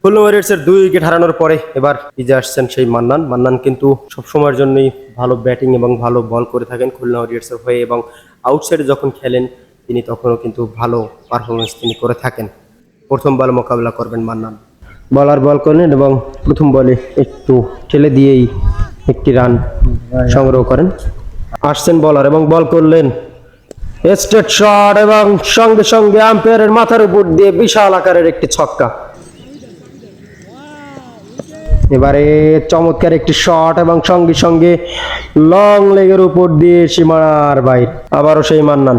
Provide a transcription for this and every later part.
Khulna ওয়ারিয়র্সের 2 wicket হারানোর পরে এবার পিজে আসছেন সেই মান্নান। মান্নান কিন্তু সবসময়ের জন্যই ভালো ব্যাটিং এবং ভালো বল করে থাকেন খুলনা ওয়ারিয়র্সের হয়ে, এবং আউটসাইডে যখন খেলেন তিনি তখনও কিন্তু ভালো পারফরমেন্স তিনি করে থাকেন। প্রথম বল মোকাবেলা করবেন মান্নান। বলার বল করলেন এবং প্রথম বলে একটু ঠেলে দিয়েই একটি রান সংগ্রহ করেন। আসছেন বলার এবং বল করলেন স্ট্রেট শট এবং সঙ্গে সঙ্গে আম্পায়ারের মাথার উপর দিয়ে বিশাল আকারের একটি ছক্কা। এবারে চমৎকার একটি শট এবং সঙ্গে সঙ্গে লং লেগের উপর দিয়ে সীমানার বাইরে। আবারও সেই মান্নান।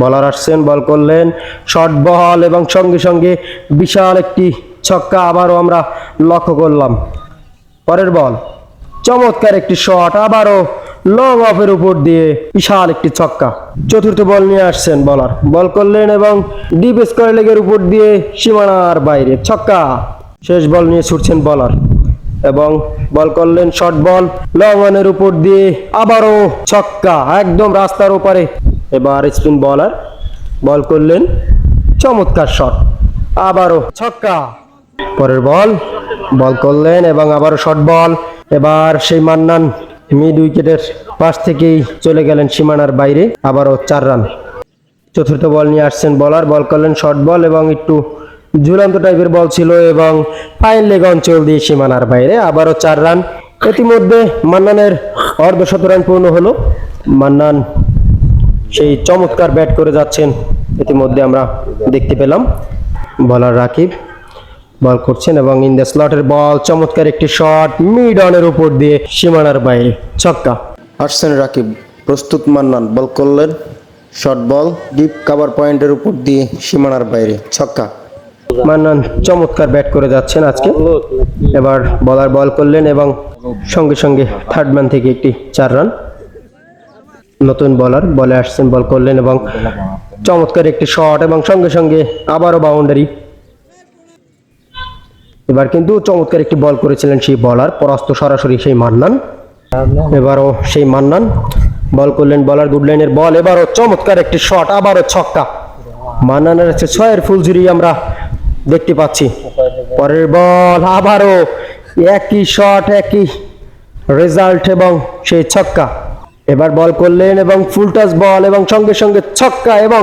বলার আসছেন, বল করলেন শর্ট বল এবং সঙ্গে সঙ্গে বিশাল একটি ছক্কা আবারও আমরা লক্ষ্য করলাম। পরের বল চমৎকার একটি শট, আবারও লং অফের উপর দিয়ে বিশাল একটি ছক্কা। চতুর্থ বল নিয়ে আসছেন বলার, বল করলেন এবং ডিপ স্কয়ার লেগের উপর দিয়ে সীমানার বাইরে ছক্কা। শেষ বল নিয়ে ছুটছেন বলার এবং বল করলেন শর্ট বল লং অনের উপর দিয়ে আবারও ছক্কা একদম রাস্তার ওপারে। এবার স্পিন বলার, বল করলেন চমৎকার শট, আবারও ছক্কা। পরের বল বল করলেন এবং আবারও শর্ট বল। এবার সেই মান্নান মিড উইকেটের পাশ থেকেই চলে গেলেন সীমানার বাইরে, আবারও 4 রান। চতুর্থ বল নিয়ে আসছেন বলার, বল করলেন শর্ট বল এবং একটু ঝুলন্ত টাইপের বল ছিল এবং ফাইন লেগ অঞ্চল দিয়ে সীমানার বাইরে, আবারও 4 রান। ইতিমধ্যে মান্নানের অর্ধশত রান পূর্ণ হলো। মান্নান সেই চমৎকার ব্যাট করে যাচ্ছেন ইতিমধ্যে আমরা দেখতে পেলাম। বলার রাকিব বল করছেন এবং ইন দ্য স্লটের বল, চমৎকার একটি শট মিড অনের উপর দিয়ে সীমানার বাইরে ছক্কা। আসছেন রাকিব, প্রস্তুত মান্নান, বল করলেন শর্ট বল ডিপ কভার পয়েন্টের উপর দিয়ে সীমানার বাইরে ছক্কা। মান্নান চমৎকার ব্যাট করে যাচ্ছেন আজকে। এবার বলার বল করলেন এবং সঙ্গে সঙ্গে থার্ড ম্যান থেকে একটি 4 রান। নতুন বলার বলে আসছেন, বল করলেন এবং চমৎকার একটি শট এবং সঙ্গে সঙ্গে আবারও বাউন্ডারি। এবার কিন্তু চমৎকার একটি বল করেছিলেন সেই বলার, পরাস্ত সরাসরি সেই মান্নান। এবারও সেই মান্নান বল করলেন, বলার গুড লাইনের বল, এবারও চমৎকার একটি শট, আবারও ছক্কা। মান্নানের 6-এর ফুলঝুরি আমরা দেখতে পাচ্ছি। পরের বল আবারও একই শট একই রেজাল্ট এবং সেই ছক্কা। এবার বল করলেন এবং ফুল টাচ বল এবং সঙ্গে সঙ্গে ছক্কা, এবং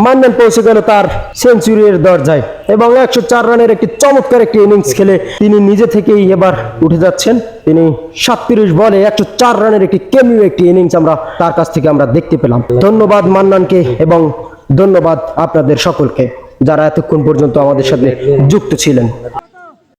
মান্নান পৌঁছে গেল তার সেঞ্চুরির দরজায় এবং 104 রানের একটি চমৎকার একটি ইনিংস খেলে তিনি নিজে থেকেই এবার উঠে যাচ্ছেন। তিনি 37 বলে 104 রানের একটি কেমিও একটি ইনিংস আমরা তার কাছ থেকে আমরা দেখতে পেলাম। ধন্যবাদ মান্নানকে এবং ধন্যবাদ আপনাদের সকলকে যারা এতক্ষণ পর্যন্ত আমাদের সাথে যুক্ত ছিলেন।